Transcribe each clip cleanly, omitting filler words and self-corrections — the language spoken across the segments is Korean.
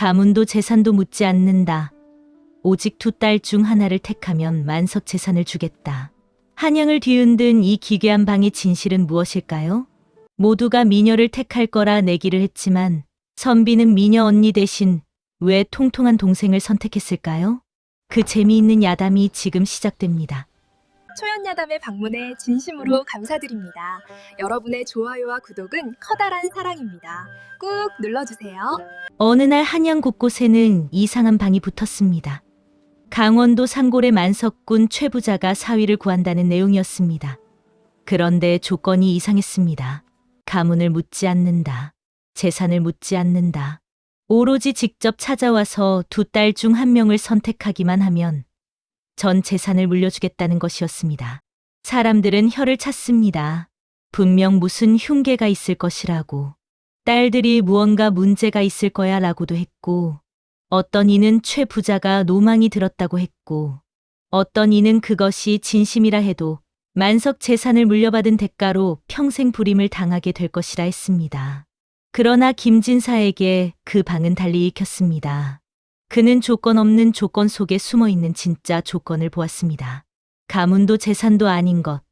가문도 재산도 묻지 않는다. 오직 두 딸 중 하나를 택하면 만석 재산을 주겠다. 한양을 뒤흔든 이 기괴한 방의 진실은 무엇일까요? 모두가 미녀를 택할 거라 내기를 했지만 선비는 미녀 언니 대신 왜 통통한 동생을 선택했을까요? 그 재미있는 야담이 지금 시작됩니다. 초연야담에 방문해 진심으로 감사드립니다. 여러분의 좋아요와 구독은 커다란 사랑입니다. 꾹 눌러주세요. 어느 날 한양 곳곳에는 이상한 방이 붙었습니다. 강원도 상골의 만석군 최부자가 사위를 구한다는 내용이었습니다. 그런데 조건이 이상했습니다. 가문을 묻지 않는다. 재산을 묻지 않는다. 오로지 직접 찾아와서 두 딸 중 한 명을 선택하기만 하면 전 재산을 물려주겠다는 것이었습니다. 사람들은 혀를 찼습니다. 분명 무슨 흉계가 있을 것이라고. 딸들이 무언가 문제가 있을 거야 라고도 했고, 어떤 이는 최 부자가 노망이 들었다고 했고, 어떤 이는 그것이 진심이라 해도 만석 재산을 물려받은 대가로 평생 불임을 당하게 될 것이라 했습니다. 그러나 김진사에게 그 방은 달리 읽혔습니다. 그는 조건 없는 조건 속에 숨어 있는 진짜 조건을 보았습니다. 가문도 재산도 아닌 것,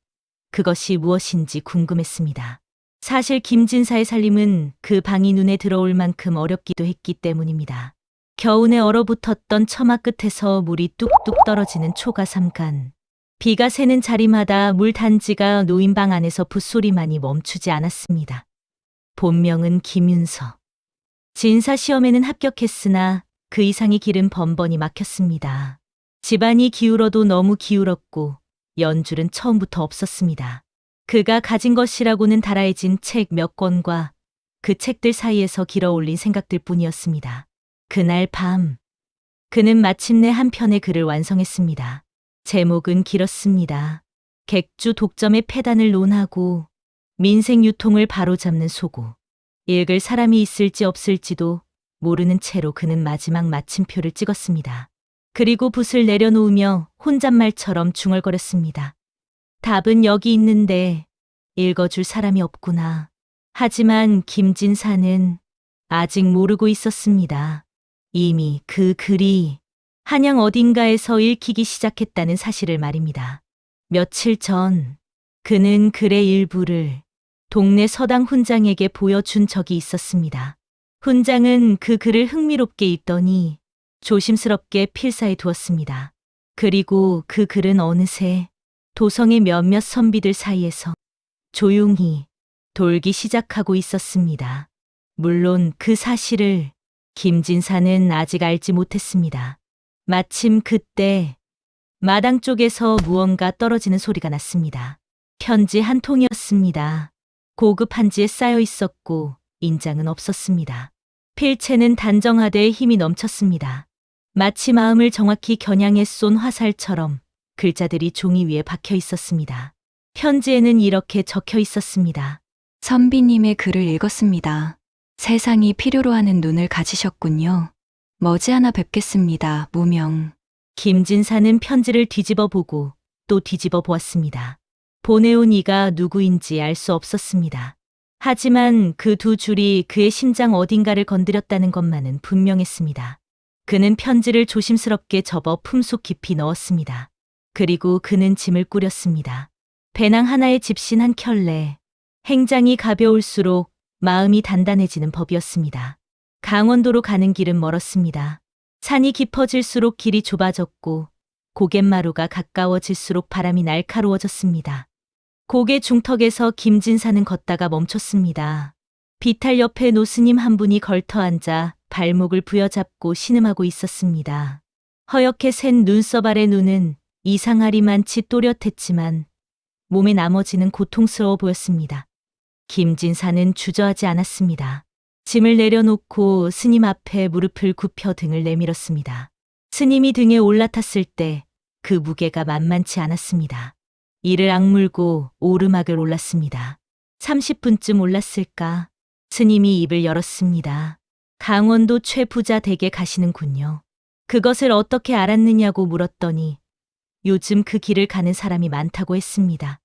그것이 무엇인지 궁금했습니다. 사실 김진사의 살림은 그 방이 눈에 들어올 만큼 어렵기도 했기 때문입니다. 겨우내 얼어붙었던 처마 끝에서 물이 뚝뚝 떨어지는 초가삼간. 비가 새는 자리마다 물 단지가 놓인 방 안에서 붓소리만이 멈추지 않았습니다. 본명은 김윤서. 진사 시험에는 합격했으나 그 이상의 길은 번번이 막혔습니다. 집안이 기울어도 너무 기울었고 연줄은 처음부터 없었습니다. 그가 가진 것이라고는 다라해진 책 몇 권과 그 책들 사이에서 길어올린 생각들 뿐이었습니다. 그날 밤, 그는 마침내 한 편의 글을 완성했습니다. 제목은 길었습니다. 객주 독점의 폐단을 논하고 민생 유통을 바로잡는 소고. 읽을 사람이 있을지 없을지도 모르는 채로 그는 마지막 마침표를 찍었습니다. 그리고 붓을 내려놓으며 혼잣말처럼 중얼거렸습니다. 답은 여기 있는데 읽어줄 사람이 없구나. 하지만 김진사는 아직 모르고 있었습니다. 이미 그 글이 한양 어딘가에서 읽히기 시작했다는 사실을 말입니다. 며칠 전 그는 글의 일부를 동네 서당 훈장에게 보여준 적이 있었습니다. 훈장은 그 글을 흥미롭게 읽더니 조심스럽게 필사해 두었습니다. 그리고 그 글은 어느새 도성의 몇몇 선비들 사이에서 조용히 돌기 시작하고 있었습니다. 물론 그 사실을 김진사는 아직 알지 못했습니다. 마침 그때 마당 쪽에서 무언가 떨어지는 소리가 났습니다. 편지 한 통이었습니다. 고급 한지에 쌓여 있었고 인장은 없었습니다. 필체는 단정하되 힘이 넘쳤습니다. 마치 마음을 정확히 겨냥해 쏜 화살처럼 글자들이 종이 위에 박혀 있었습니다. 편지에는 이렇게 적혀 있었습니다. 선비님의 글을 읽었습니다. 세상이 필요로 하는 눈을 가지셨군요. 머지않아 뵙겠습니다. 무명. 김진사는 편지를 뒤집어 보고 또 뒤집어 보았습니다. 보내온 이가 누구인지 알 수 없었습니다. 하지만 그 두 줄이 그의 심장 어딘가를 건드렸다는 것만은 분명했습니다. 그는 편지를 조심스럽게 접어 품속 깊이 넣었습니다. 그리고 그는 짐을 꾸렸습니다. 배낭 하나에 집신 한 켤레. 행장이 가벼울수록 마음이 단단해지는 법이었습니다. 강원도로 가는 길은 멀었습니다. 산이 깊어질수록 길이 좁아졌고 고갯마루가 가까워질수록 바람이 날카로워졌습니다. 고개 중턱에서 김진사는 걷다가 멈췄습니다. 비탈 옆에 노스님 한 분이 걸터앉아 발목을 부여잡고 신음하고 있었습니다. 허옇게 샌 눈썹 아래 눈은 이상하리만치 또렷했지만 몸의 나머지는 고통스러워 보였습니다. 김진사는 주저하지 않았습니다. 짐을 내려놓고 스님 앞에 무릎을 굽혀 등을 내밀었습니다. 스님이 등에 올라탔을 때 그 무게가 만만치 않았습니다. 이를 악물고 오르막을 올랐습니다. 30분쯤 올랐을까? 스님이 입을 열었습니다. 강원도 최부자 댁에 가시는군요. 그것을 어떻게 알았느냐고 물었더니 요즘 그 길을 가는 사람이 많다고 했습니다.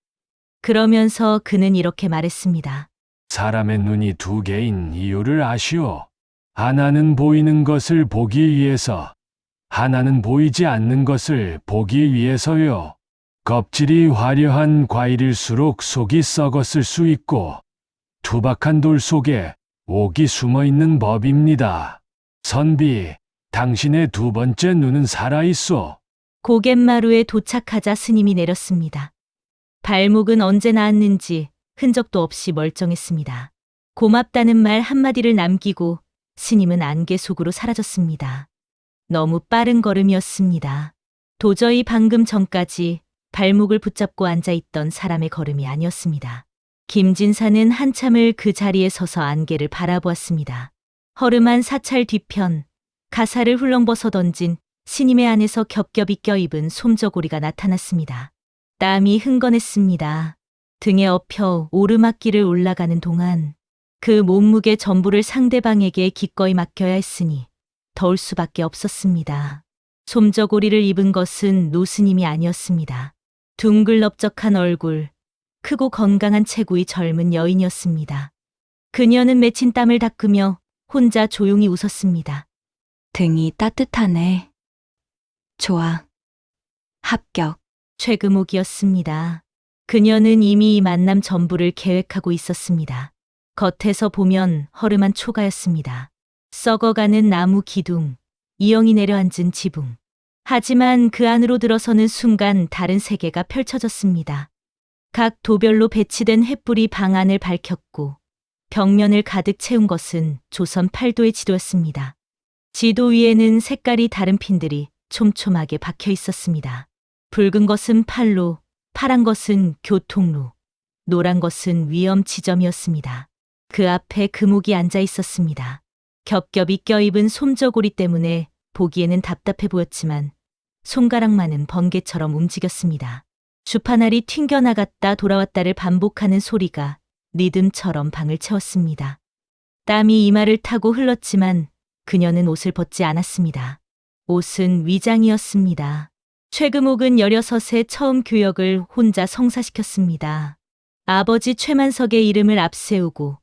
그러면서 그는 이렇게 말했습니다. 사람의 눈이 두 개인 이유를 아시오. 하나는 보이는 것을 보기 위해서, 하나는 보이지 않는 것을 보기 위해서요. 껍질이 화려한 과일일수록 속이 썩었을 수 있고, 투박한 돌 속에 옥이 숨어 있는 법입니다. 선비, 당신의 두 번째 눈은 살아있소. 고갯마루에 도착하자 스님이 내렸습니다. 발목은 언제 나았는지 흔적도 없이 멀쩡했습니다. 고맙다는 말 한마디를 남기고 스님은 안개 속으로 사라졌습니다. 너무 빠른 걸음이었습니다. 도저히 방금 전까지 발목을 붙잡고 앉아있던 사람의 걸음이 아니었습니다. 김진사는 한참을 그 자리에 서서 안개를 바라보았습니다. 허름한 사찰 뒤편, 가사를 훌렁벗어 던진 스님의 안에서 겹겹이 껴입은 솜저고리가 나타났습니다. 땀이 흥건했습니다. 등에 엎여 오르막길을 올라가는 동안 그 몸무게 전부를 상대방에게 기꺼이 맡겨야 했으니 더울 수밖에 없었습니다. 솜저고리를 입은 것은 노스님이 아니었습니다. 둥글넓적한 얼굴, 크고 건강한 체구의 젊은 여인이었습니다. 그녀는 맺힌 땀을 닦으며 혼자 조용히 웃었습니다. 등이 따뜻하네. 좋아. 합격. 최금옥이었습니다. 그녀는 이미 이 만남 전부를 계획하고 있었습니다. 겉에서 보면 허름한 초가였습니다. 썩어가는 나무 기둥, 이영이 내려앉은 지붕. 하지만 그 안으로 들어서는 순간 다른 세계가 펼쳐졌습니다. 각 도별로 배치된 횃불이 방 안을 밝혔고 벽면을 가득 채운 것은 조선 팔도의 지도였습니다. 지도 위에는 색깔이 다른 핀들이 촘촘하게 박혀 있었습니다. 붉은 것은 팔로, 파란 것은 교통로, 노란 것은 위험 지점이었습니다. 그 앞에 금옥이 앉아 있었습니다. 겹겹이 껴입은 솜저고리 때문에 보기에는 답답해 보였지만 손가락만은 번개처럼 움직였습니다. 주파날이 튕겨나갔다 돌아왔다를 반복하는 소리가 리듬처럼 방을 채웠습니다. 땀이 이마를 타고 흘렀지만 그녀는 옷을 벗지 않았습니다. 옷은 위장이었습니다. 최금옥은 16에 처음 교역을 혼자 성사시켰습니다. 아버지 최만석의 이름을 앞세우고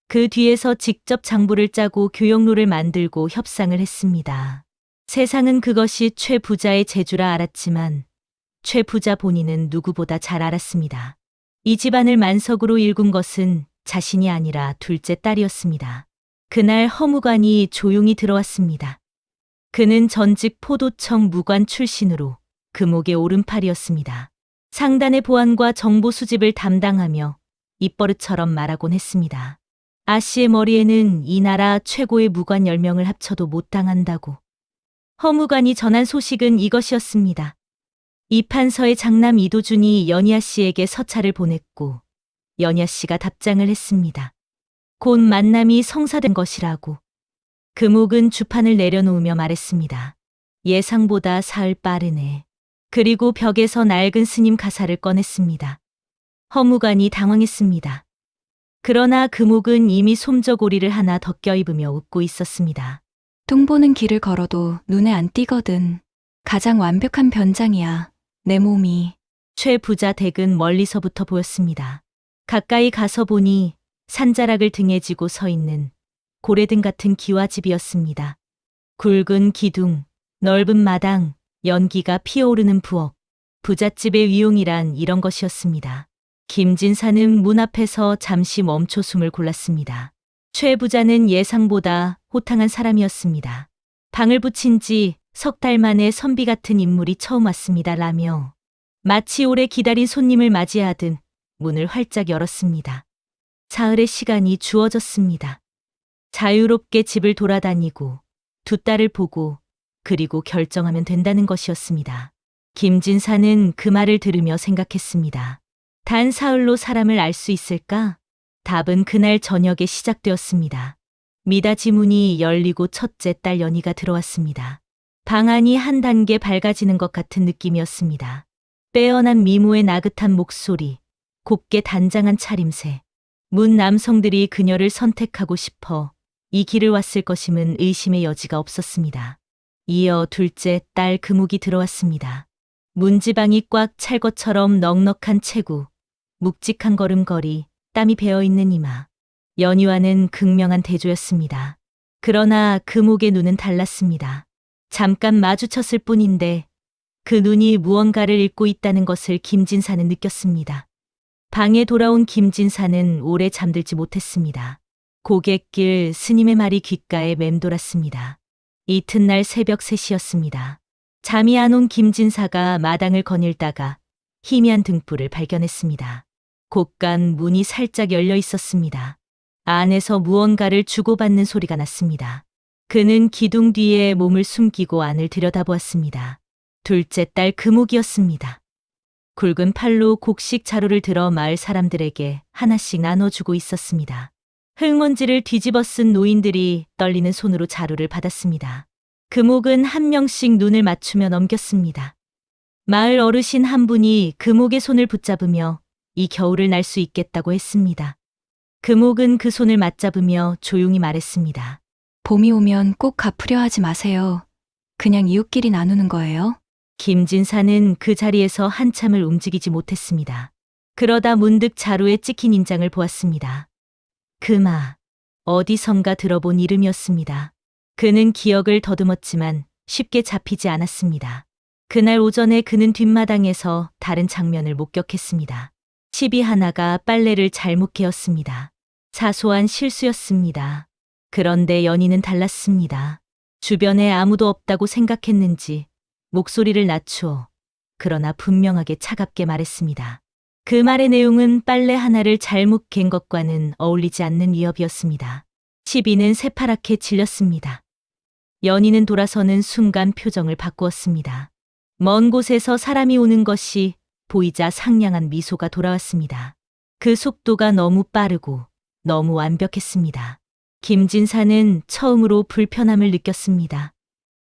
그 뒤에서 직접 장부를 짜고 교역로를 만들고 협상을 했습니다. 세상은 그것이 최 부자의 재주라 알았지만 최 부자 본인은 누구보다 잘 알았습니다. 이 집안을 만석으로 일군 것은 자신이 아니라 둘째 딸이었습니다. 그날 허무관이 조용히 들어왔습니다. 그는 전직 포도청 무관 출신으로 금옥의 오른팔이었습니다. 상단의 보안과 정보 수집을 담당하며 입버릇처럼 말하곤 했습니다. 아 씨의 머리에는 이 나라 최고의 무관 10명을 합쳐도 못 당한다고. 허무관이 전한 소식은 이것이었습니다. 이판서의 장남 이도준이 연희아 씨에게 서찰을 보냈고 연희아 씨가 답장을 했습니다. 곧 만남이 성사된 것이라고. 금옥은 주판을 내려놓으며 말했습니다. 예상보다 사흘 빠르네. 그리고 벽에서 낡은 스님 가사를 꺼냈습니다. 허무관이 당황했습니다. 그러나 금옥은 이미 솜저고리를 하나 더 껴입으며 웃고 있었습니다. 똥 보는 길을 걸어도 눈에 안 띄거든. 가장 완벽한 변장이야. 내 몸이. 최 부자 댁은 멀리서부터 보였습니다. 가까이 가서 보니 산자락을 등에 지고 서 있는 고래등 같은 기와집이었습니다. 굵은 기둥, 넓은 마당, 연기가 피어오르는 부엌, 부잣집의 위용이란 이런 것이었습니다. 김진사는 문 앞에서 잠시 멈춰 숨을 골랐습니다. 최 부자는 예상보다 호탕한 사람이었습니다. 방을 붙인 지 석 달 만에 선비 같은 인물이 처음 왔습니다 라며 마치 오래 기다린 손님을 맞이하듯 문을 활짝 열었습니다. 사흘의 시간이 주어졌습니다. 자유롭게 집을 돌아다니고 두 딸을 보고 그리고 결정하면 된다는 것이었습니다. 김진사는 그 말을 들으며 생각했습니다. 단 사흘로 사람을 알 수 있을까? 답은 그날 저녁에 시작되었습니다. 미닫이 문이 열리고 첫째 딸 연희가 들어왔습니다. 방 안이 한 단계 밝아지는 것 같은 느낌이었습니다. 빼어난 미모의 나긋한 목소리, 곱게 단장한 차림새. 문 남성들이 그녀를 선택하고 싶어 이 길을 왔을 것임은 의심의 여지가 없었습니다. 이어 둘째 딸 금옥이 들어왔습니다. 문지방이 꽉 찰 것처럼 넉넉한 체구, 묵직한 걸음걸이, 땀이 배어있는 이마. 연희와는 극명한 대조였습니다. 그러나 금옥의 눈은 달랐습니다. 잠깐 마주쳤을 뿐인데 그 눈이 무언가를 읽고 있다는 것을 김진사는 느꼈습니다. 방에 돌아온 김진사는 오래 잠들지 못했습니다. 고개 낄 스님의 말이 귓가에 맴돌았습니다. 이튿날 새벽 3시였습니다. 잠이 안 온 김진사가 마당을 거닐다가 희미한 등불을 발견했습니다. 곳간 문이 살짝 열려 있었습니다. 안에서 무언가를 주고받는 소리가 났습니다. 그는 기둥 뒤에 몸을 숨기고 안을 들여다보았습니다. 둘째 딸 금옥이었습니다. 굵은 팔로 곡식 자루를 들어 마을 사람들에게 하나씩 나눠주고 있었습니다. 흙먼지를 뒤집어 쓴 노인들이 떨리는 손으로 자루를 받았습니다. 금옥은 한 명씩 눈을 맞추며 넘겼습니다. 마을 어르신 한 분이 금옥의 손을 붙잡으며 이 겨울을 날 수 있겠다고 했습니다. 금옥은 그 손을 맞잡으며 조용히 말했습니다. 봄이 오면 꼭 갚으려 하지 마세요. 그냥 이웃끼리 나누는 거예요. 김진사는 그 자리에서 한참을 움직이지 못했습니다. 그러다 문득 자루에 찍힌 인장을 보았습니다. 금아, 어디선가 들어본 이름이었습니다. 그는 기억을 더듬었지만 쉽게 잡히지 않았습니다. 그날 오전에 그는 뒷마당에서 다른 장면을 목격했습니다. 시비 하나가 빨래를 잘못 개었습니다. 사소한 실수였습니다. 그런데 연희는 달랐습니다. 주변에 아무도 없다고 생각했는지 목소리를 낮추어 그러나 분명하게 차갑게 말했습니다. 그 말의 내용은 빨래 하나를 잘못 갠 것과는 어울리지 않는 위협이었습니다. 시비는 새파랗게 질렸습니다. 연희는 돌아서는 순간 표정을 바꾸었습니다. 먼 곳에서 사람이 오는 것이 보이자 상냥한 미소가 돌아왔습니다. 그 속도가 너무 빠르고 너무 완벽했습니다. 김진사는 처음으로 불편함을 느꼈습니다.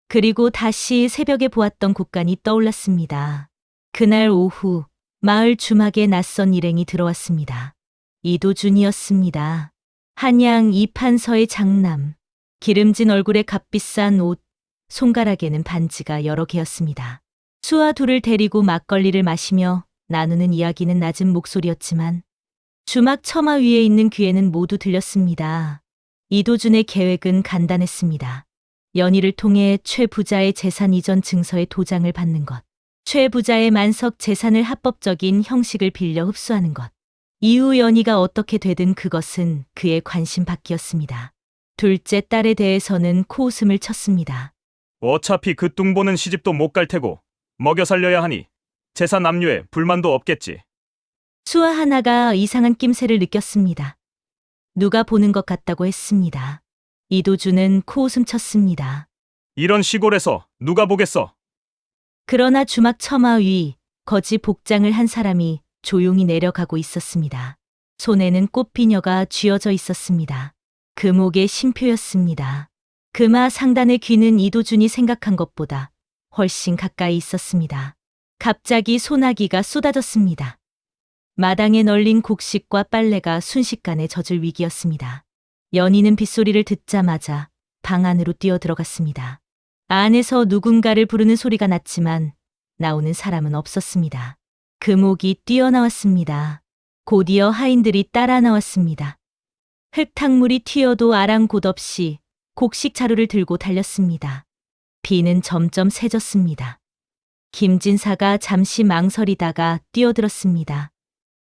그리고 다시 새벽에 보았던 곳간이 떠올랐습니다. 그날 오후 마을 주막에 낯선 일행이 들어왔습니다. 이도준이었습니다. 한양 이판서의 장남, 기름진 얼굴에 값비싼 옷, 손가락에는 반지가 여러 개였습니다. 수아 둘을 데리고 막걸리를 마시며 나누는 이야기는 낮은 목소리였지만 주막 처마 위에 있는 귀에는 모두 들렸습니다. 이도준의 계획은 간단했습니다. 연희를 통해 최 부자의 재산 이전 증서의 도장을 받는 것, 최 부자의 만석 재산을 합법적인 형식을 빌려 흡수하는 것. 이후 연희가 어떻게 되든 그것은 그의 관심 밖이었습니다. 둘째 딸에 대해서는 코웃음을 쳤습니다. 어차피 그 뚱보는 시집도 못 갈 테고 먹여 살려야 하니 재산 압류에 불만도 없겠지. 수아 하나가 이상한 낌새를 느꼈습니다. 누가 보는 것 같다고 했습니다. 이도준은 코웃음 쳤습니다. 이런 시골에서 누가 보겠어? 그러나 주막 처마 위 거지 복장을 한 사람이 조용히 내려가고 있었습니다. 손에는 꽃비녀가 쥐어져 있었습니다. 금옥의 신표였습니다. 금화 상단의 귀는 이도준이 생각한 것보다 훨씬 가까이 있었습니다. 갑자기 소나기가 쏟아졌습니다. 마당에 널린 곡식과 빨래가 순식간에 젖을 위기였습니다. 연희는 빗소리를 듣자마자 방 안으로 뛰어들어갔습니다. 안에서 누군가를 부르는 소리가 났지만 나오는 사람은 없었습니다. 금옥이 뛰어나왔습니다. 곧이어 하인들이 따라 나왔습니다. 흙탕물이 튀어도 아랑곳없이 곡식 자루를 들고 달렸습니다. 비는 점점 새졌습니다. 김진사가 잠시 망설이다가 뛰어들었습니다.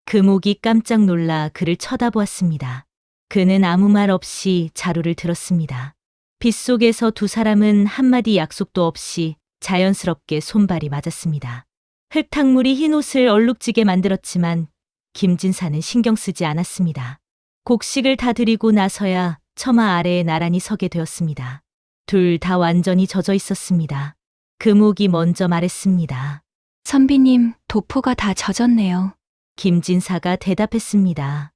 금옥이 깜짝 놀라 그를 쳐다보았습니다. 그는 아무 말 없이 자루를 들었습니다. 빗속에서 두 사람은 한마디 약속도 없이 자연스럽게 손발이 맞았습니다. 흙탕물이 흰 옷을 얼룩지게 만들었지만 김진사는 신경 쓰지 않았습니다. 곡식을 다 드리고 나서야 처마 아래에 나란히 서게 되었습니다. 둘 다 완전히 젖어 있었습니다. 금옥이 먼저 말했습니다. 선비님, 도포가 다 젖었네요. 김진사가 대답했습니다.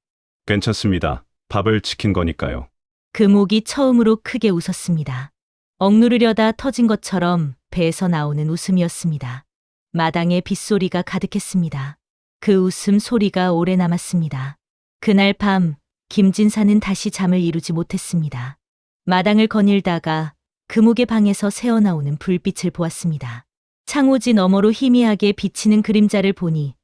괜찮습니다. 밥을 지킨 거니까요. 금옥이 처음으로 크게 웃었습니다. 억누르려다 터진 것처럼 배에서 나오는 웃음이었습니다. 마당에 빗소리가 가득했습니다. 그 웃음 소리가 오래 남았습니다. 그날 밤 김진사는 다시 잠을 이루지 못했습니다. 마당을 거닐다가 금옥의 방에서 새어나오는 불빛을 보았습니다. 창호지 너머로 희미하게 비치는 그림자를 보니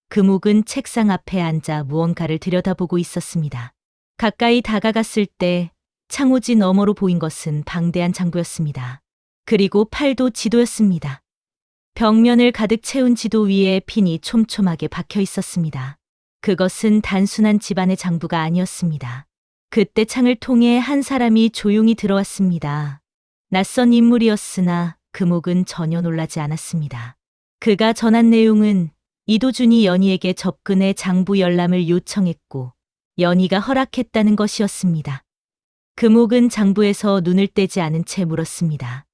금옥은 책상 앞에 앉아 무언가를 들여다보고 있었습니다. 가까이 다가갔을 때 창호지 너머로 보인 것은 방대한 장부였습니다. 그리고 팔도 지도였습니다. 벽면을 가득 채운 지도 위에 핀이 촘촘하게 박혀 있었습니다. 그것은 단순한 집안의 장부가 아니었습니다. 그때 창을 통해 한 사람이 조용히 들어왔습니다. 낯선 인물이었으나 금옥은 전혀 놀라지 않았습니다. 그가 전한 내용은 이도준이 연희에게 접근해 장부 열람을 요청했고 연희가 허락했다는 것이었습니다. 금옥은 장부에서 눈을 떼지 않은 채 물었습니다.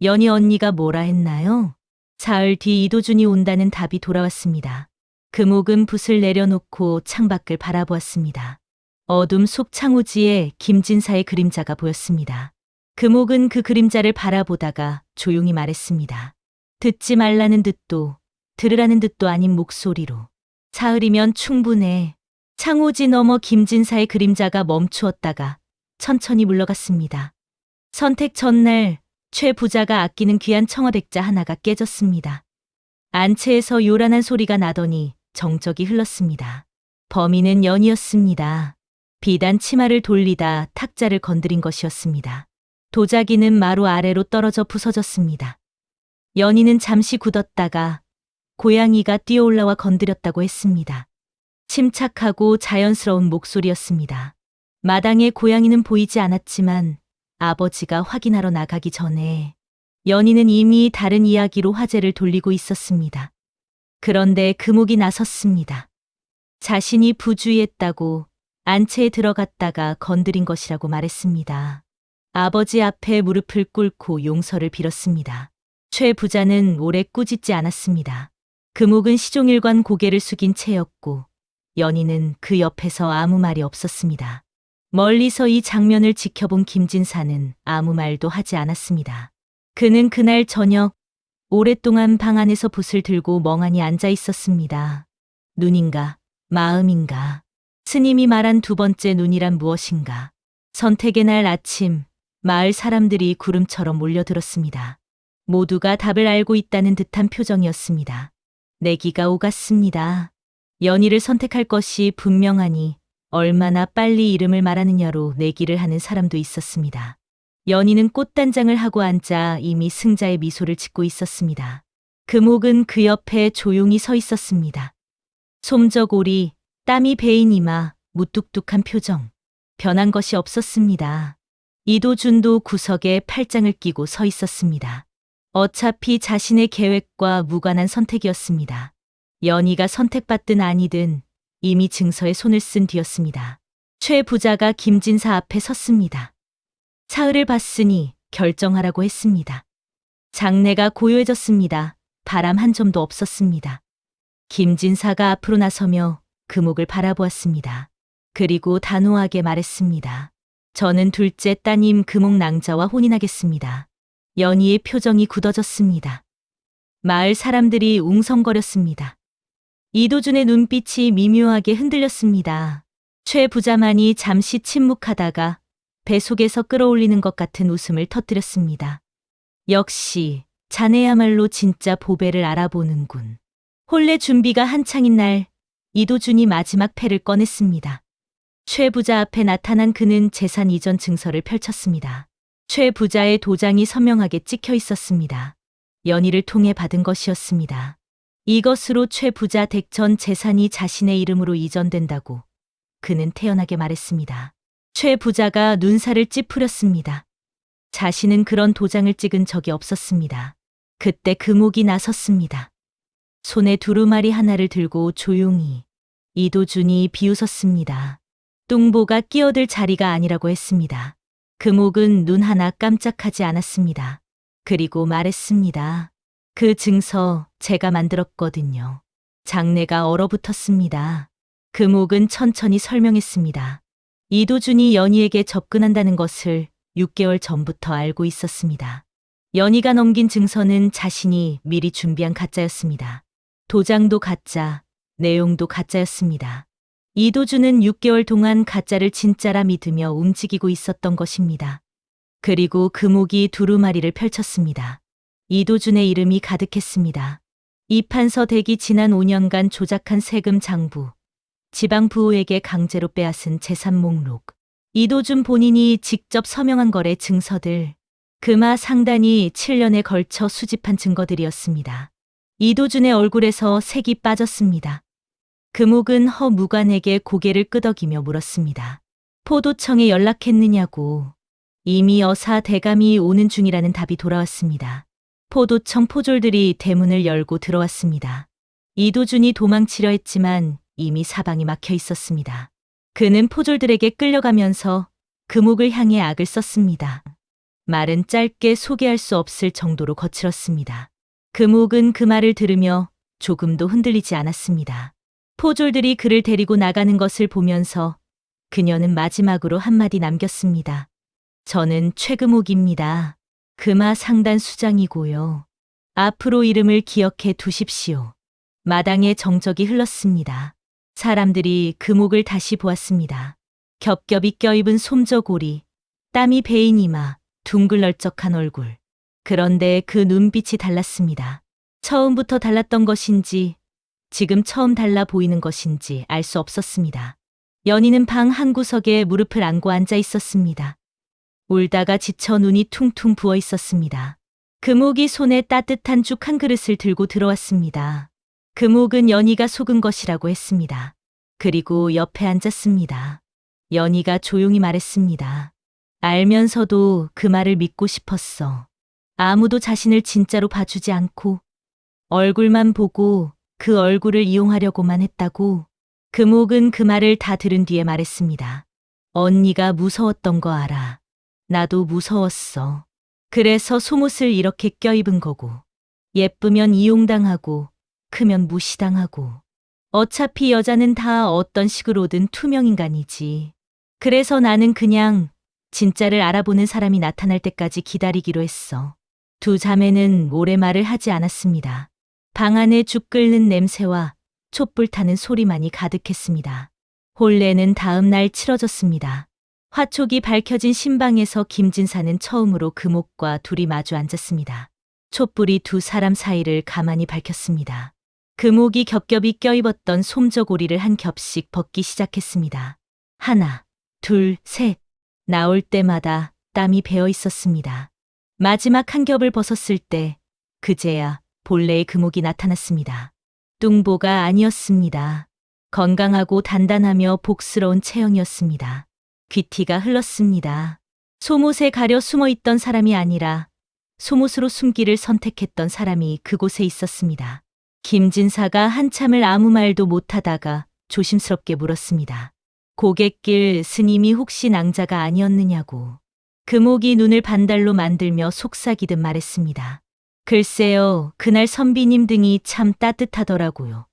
연희 언니가 뭐라 했나요? 사흘 뒤 이도준이 온다는 답이 돌아왔습니다. 금옥은 붓을 내려놓고 창밖을 바라보았습니다. 어둠 속 창호지에 김진사의 그림자가 보였습니다. 금옥은 그 그림자를 바라보다가 조용히 말했습니다. 듣지 말라는 듯도 들으라는 듯도 아닌 목소리로. 사흘이면 충분해. 창호지 너머 김진사의 그림자가 멈추었다가 천천히 물러갔습니다. 선택 전날 최 부자가 아끼는 귀한 청아백자 하나가 깨졌습니다. 안채에서 요란한 소리가 나더니 정적이 흘렀습니다. 범인은 연희였습니다. 비단 치마를 돌리다 탁자를 건드린 것이었습니다. 도자기는 마루 아래로 떨어져 부서졌습니다. 연희는 잠시 굳었다가 고양이가 뛰어올라와 건드렸다고 했습니다. 침착하고 자연스러운 목소리였습니다. 마당에 고양이는 보이지 않았지만 아버지가 확인하러 나가기 전에 연희는 이미 다른 이야기로 화제를 돌리고 있었습니다. 그런데 금옥이 나섰습니다. 자신이 부주의했다고 안채에 들어갔다가 건드린 것이라고 말했습니다. 아버지 앞에 무릎을 꿇고 용서를 빌었습니다. 최 부자는 오래 꾸짖지 않았습니다. 금옥은 시종일관 고개를 숙인 채였고 연희는 그 옆에서 아무 말이 없었습니다. 멀리서 이 장면을 지켜본 김진사는 아무 말도 하지 않았습니다. 그는 그날 저녁 오랫동안 방 안에서 붓을 들고 멍하니 앉아 있었습니다. 눈인가 마음인가 스님이 말한 두 번째 눈이란 무엇인가. 선택의 날 아침 마을 사람들이 구름처럼 몰려들었습니다. 모두가 답을 알고 있다는 듯한 표정이었습니다. 내기가 오갔습니다. 연희를 선택할 것이 분명하니 얼마나 빨리 이름을 말하느냐로 내기를 하는 사람도 있었습니다. 연희는 꽃단장을 하고 앉아 이미 승자의 미소를 짓고 있었습니다. 금옥은 그 옆에 조용히 서 있었습니다. 솜저고리, 땀이 배인 이마, 무뚝뚝한 표정. 변한 것이 없었습니다. 이도준도 구석에 팔짱을 끼고 서 있었습니다. 어차피 자신의 계획과 무관한 선택이었습니다. 연희가 선택받든 아니든 이미 증서에 손을 쓴 뒤였습니다. 최 부자가 김진사 앞에 섰습니다. 사흘을 봤으니 결정하라고 했습니다. 장내가 고요해졌습니다. 바람 한 점도 없었습니다. 김진사가 앞으로 나서며 금옥을 바라보았습니다. 그리고 단호하게 말했습니다. 저는 둘째 따님 금옥 낭자와 혼인하겠습니다. 연희의 표정이 굳어졌습니다. 마을 사람들이 웅성거렸습니다. 이도준의 눈빛이 미묘하게 흔들렸습니다. 최 부자만이 잠시 침묵하다가 배 속에서 끌어올리는 것 같은 웃음을 터뜨렸습니다. 역시 자네야말로 진짜 보배를 알아보는군. 혼례 준비가 한창인 날 이도준이 마지막 패를 꺼냈습니다. 최 부자 앞에 나타난 그는 재산 이전 증서를 펼쳤습니다. 최 부자의 도장이 선명하게 찍혀 있었습니다. 연희를 통해 받은 것이었습니다. 이것으로 최 부자 댁 전 재산이 자신의 이름으로 이전된다고 그는 태연하게 말했습니다. 최 부자가 눈살을 찌푸렸습니다. 자신은 그런 도장을 찍은 적이 없었습니다. 그때 금옥이 나섰습니다. 손에 두루마리 하나를 들고 조용히 이도준이 비웃었습니다. 뚱보가 끼어들 자리가 아니라고 했습니다. 금옥은 눈 하나 깜짝하지 않았습니다. 그리고 말했습니다. 그 증서 제가 만들었거든요. 장내가 얼어붙었습니다. 금옥은 천천히 설명했습니다. 이도준이 연희에게 접근한다는 것을 6개월 전부터 알고 있었습니다. 연희가 넘긴 증서는 자신이 미리 준비한 가짜였습니다. 도장도 가짜, 내용도 가짜였습니다. 이도준은 6개월 동안 가짜를 진짜라 믿으며 움직이고 있었던 것입니다. 그리고 금옥이 두루마리를 펼쳤습니다. 이도준의 이름이 가득했습니다. 이판서 댁이 지난 5년간 조작한 세금 장부, 지방 부호에게 강제로 빼앗은 재산 목록, 이도준 본인이 직접 서명한 거래 증서들, 금화 상단이 7년에 걸쳐 수집한 증거들이었습니다. 이도준의 얼굴에서 색이 빠졌습니다. 금옥은 허무관에게 고개를 끄덕이며 물었습니다. 포도청에 연락했느냐고. 이미 어사 대감이 오는 중이라는 답이 돌아왔습니다. 포도청 포졸들이 대문을 열고 들어왔습니다. 이도준이 도망치려 했지만 이미 사방이 막혀 있었습니다. 그는 포졸들에게 끌려가면서 금옥을 향해 악을 썼습니다. 말은 짧게 소개할 수 없을 정도로 거칠었습니다. 금옥은 그 말을 들으며 조금도 흔들리지 않았습니다. 포졸들이 그를 데리고 나가는 것을 보면서 그녀는 마지막으로 한마디 남겼습니다. 저는 최금옥입니다. 금화 상단 수장이고요. 앞으로 이름을 기억해 두십시오. 마당에 정적이 흘렀습니다. 사람들이 금옥을 다시 보았습니다. 겹겹이 껴입은 솜저고리, 땀이 배인 이마, 둥글널쩍한 얼굴. 그런데 그 눈빛이 달랐습니다. 처음부터 달랐던 것인지 지금 처음 달라 보이는 것인지 알 수 없었습니다. 연희는 방 한 구석에 무릎을 안고 앉아 있었습니다. 울다가 지쳐 눈이 퉁퉁 부어 있었습니다. 금옥이 손에 따뜻한 죽 한 그릇을 들고 들어왔습니다. 금옥은 연희가 속은 것이라고 했습니다. 그리고 옆에 앉았습니다. 연희가 조용히 말했습니다. 알면서도 그 말을 믿고 싶었어. 아무도 자신을 진짜로 봐주지 않고 얼굴만 보고 그 얼굴을 이용하려고만 했다고. 금옥은 그 말을 다 들은 뒤에 말했습니다. 언니가 무서웠던 거 알아. 나도 무서웠어. 그래서 속옷을 이렇게 껴입은 거고. 예쁘면 이용당하고 크면 무시당하고. 어차피 여자는 다 어떤 식으로든 투명인간이지. 그래서 나는 그냥 진짜를 알아보는 사람이 나타날 때까지 기다리기로 했어. 두 자매는 오래 말을 하지 않았습니다. 방 안에 죽 끓는 냄새와 촛불 타는 소리만이 가득했습니다. 혼례는 다음 날 치러졌습니다. 화촉이 밝혀진 신방에서 김진사는 처음으로 금옥과 둘이 마주 앉았습니다. 촛불이 두 사람 사이를 가만히 밝혔습니다. 금옥이 겹겹이 껴입었던 솜저고리를 한 겹씩 벗기 시작했습니다. 하나, 둘, 셋. 나올 때마다 땀이 배어 있었습니다. 마지막 한 겹을 벗었을 때 그제야 본래의 금옥이 나타났습니다. 뚱보가 아니었습니다. 건강하고 단단하며 복스러운 체형이었습니다. 귀티가 흘렀습니다. 속옷에 가려 숨어 있던 사람이 아니라 속옷으로 숨기를 선택했던 사람이 그곳에 있었습니다. 김진사가 한참을 아무 말도 못하다가 조심스럽게 물었습니다. 고갯길 스님이 혹시 낭자가 아니었느냐고. 금옥이 눈을 반달로 만들며 속삭이듯 말했습니다. 글쎄요, 그날 선비님 등이 참 따뜻하더라고요.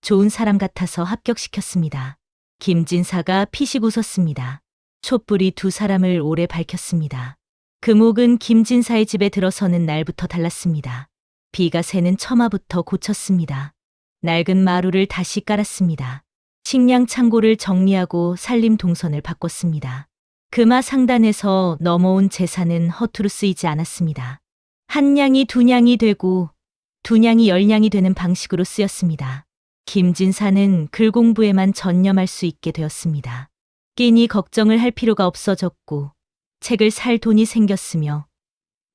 좋은 사람 같아서 합격시켰습니다. 김진사가 피식 웃었습니다. 촛불이 두 사람을 오래 밝혔습니다. 금옥은 김진사의 집에 들어서는 날부터 달랐습니다. 비가 새는 처마부터 고쳤습니다. 낡은 마루를 다시 깔았습니다. 식량 창고를 정리하고 살림 동선을 바꿨습니다. 금화 상단에서 넘어온 재산은 허투루 쓰이지 않았습니다. 한 냥이 두 냥이 되고 두 냥이 열 냥이 되는 방식으로 쓰였습니다. 김진사는 글 공부에만 전념할 수 있게 되었습니다. 끼니 걱정을 할 필요가 없어졌고 책을 살 돈이 생겼으며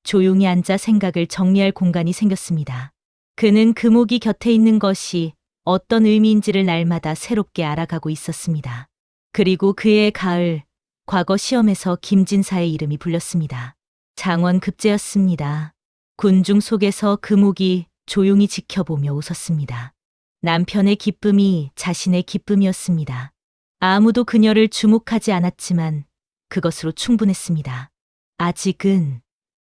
조용히 앉아 생각을 정리할 공간이 생겼습니다. 그는 금옥이 곁에 있는 것이 어떤 의미인지를 날마다 새롭게 알아가고 있었습니다. 그리고 그해 가을, 과거 시험에서 김진사의 이름이 불렸습니다. 장원급제였습니다. 군중 속에서 금옥이 조용히 지켜보며 웃었습니다. 남편의 기쁨이 자신의 기쁨이었습니다. 아무도 그녀를 주목하지 않았지만 그것으로 충분했습니다. 아직은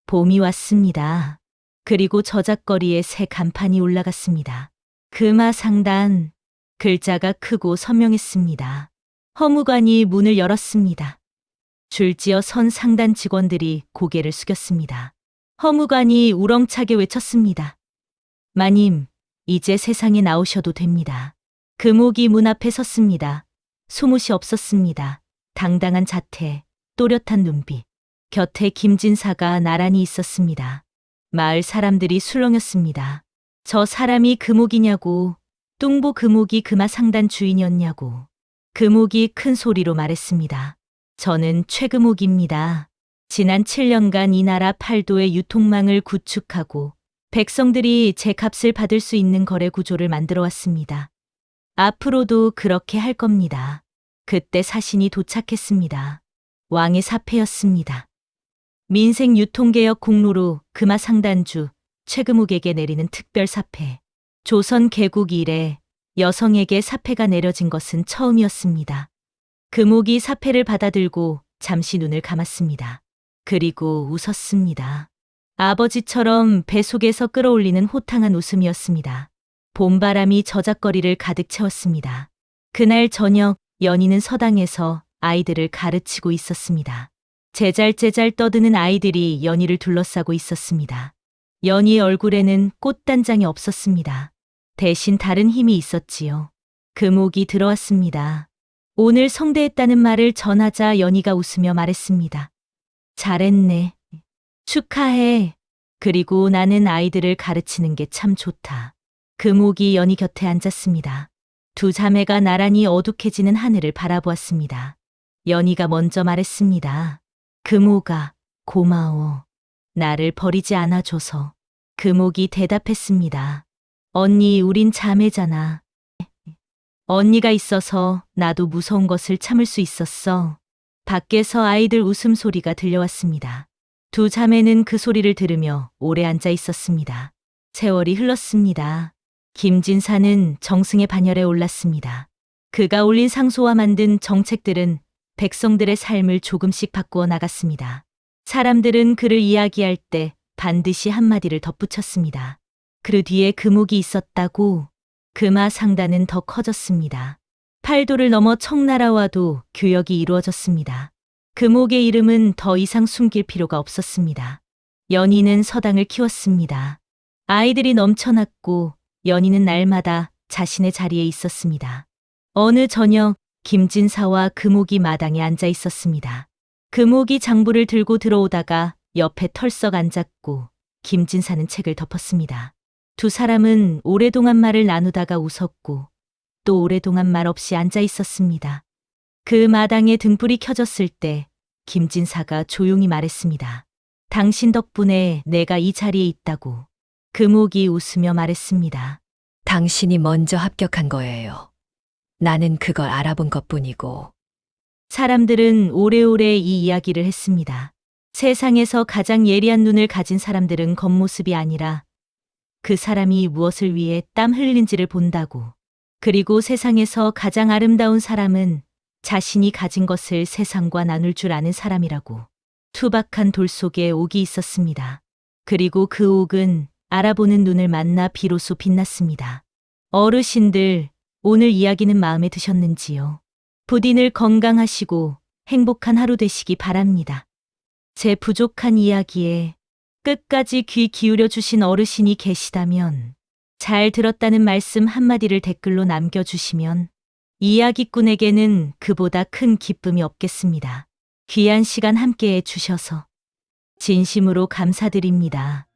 봄이 왔습니다. 그리고 저작거리에 새 간판이 올라갔습니다. 금화 상단. 글자가 크고 선명했습니다. 허무관이 문을 열었습니다. 줄지어 선 상단 직원들이 고개를 숙였습니다. 허무관이 우렁차게 외쳤습니다. 마님, 이제 세상에 나오셔도 됩니다. 금옥이 문 앞에 섰습니다. 소못이 없었습니다. 당당한 자태, 또렷한 눈빛. 곁에 김진사가 나란히 있었습니다. 마을 사람들이 술렁였습니다. 저 사람이 금옥이냐고, 뚱보 금옥이 금화 상단 주인이었냐고. 금옥이 큰 소리로 말했습니다. 저는 최금옥입니다. 지난 7년간 이 나라 팔도의 유통망을 구축하고 백성들이 제 값을 받을 수 있는 거래 구조를 만들어 왔습니다. 앞으로도 그렇게 할 겁니다. 그때 사신이 도착했습니다. 왕의 사패였습니다. 민생 유통개혁 공로로 금화 상단주 최금욱에게 내리는 특별 사패. 조선 개국 이래 여성에게 사패가 내려진 것은 처음이었습니다. 금옥이 사패를 받아들고 잠시 눈을 감았습니다. 그리고 웃었습니다. 아버지처럼 배 속에서 끌어올리는 호탕한 웃음이었습니다. 봄바람이 저작거리를 가득 채웠습니다. 그날 저녁 연희는 서당에서 아이들을 가르치고 있었습니다. 제잘제잘 떠드는 아이들이 연희를 둘러싸고 있었습니다. 연희의 얼굴에는 꽃단장이 없었습니다. 대신 다른 힘이 있었지요. 금옥이 들어왔습니다. 오늘 성대했다는 말을 전하자 연희가 웃으며 말했습니다. 잘했네. 축하해. 그리고 나는 아이들을 가르치는 게 참 좋다. 금옥이 연희 곁에 앉았습니다. 두 자매가 나란히 어둑해지는 하늘을 바라보았습니다. 연희가 먼저 말했습니다. 금옥아, 고마워. 나를 버리지 않아줘서. 금옥이 대답했습니다. 언니, 우린 자매잖아. 언니가 있어서 나도 무서운 것을 참을 수 있었어. 밖에서 아이들 웃음소리가 들려왔습니다. 두 자매는 그 소리를 들으며 오래 앉아 있었습니다. 세월이 흘렀습니다. 김진사는 정승의 반열에 올랐습니다. 그가 올린 상소와 만든 정책들은 백성들의 삶을 조금씩 바꾸어 나갔습니다. 사람들은 그를 이야기할 때 반드시 한마디를 덧붙였습니다. 그 뒤에 금옥이 있었다고. 금화 상단은 더 커졌습니다. 팔도를 넘어 청나라와도 교역이 이루어졌습니다. 금옥의 이름은 더 이상 숨길 필요가 없었습니다. 연희는 서당을 키웠습니다. 아이들이 넘쳐났고 연희는 날마다 자신의 자리에 있었습니다. 어느 저녁 김진사와 금옥이 마당에 앉아 있었습니다. 금옥이 장부를 들고 들어오다가 옆에 털썩 앉았고 김진사는 책을 덮었습니다. 두 사람은 오랫동안 말을 나누다가 웃었고 또 오랫동안 말 없이 앉아 있었습니다. 그 마당에 등불이 켜졌을 때 김진사가 조용히 말했습니다. 당신 덕분에 내가 이 자리에 있다고. 금옥이 웃으며 말했습니다. 당신이 먼저 합격한 거예요. 나는 그걸 알아본 것뿐이고. 사람들은 오래오래 이 이야기를 했습니다. 세상에서 가장 예리한 눈을 가진 사람들은 겉모습이 아니라 그 사람이 무엇을 위해 땀 흘린지를 본다고. 그리고 세상에서 가장 아름다운 사람은 자신이 가진 것을 세상과 나눌 줄 아는 사람이라고. 투박한 돌 속에 옥이 있었습니다. 그리고 그 옥은 알아보는 눈을 만나 비로소 빛났습니다. 어르신들, 오늘 이야기는 마음에 드셨는지요? 부디 늘 건강하시고 행복한 하루 되시기 바랍니다. 제 부족한 이야기에 끝까지 귀 기울여 주신 어르신이 계시다면 잘 들었다는 말씀 한마디를 댓글로 남겨주시면 이야기꾼에게는 그보다 큰 기쁨이 없겠습니다. 귀한 시간 함께해 주셔서 진심으로 감사드립니다.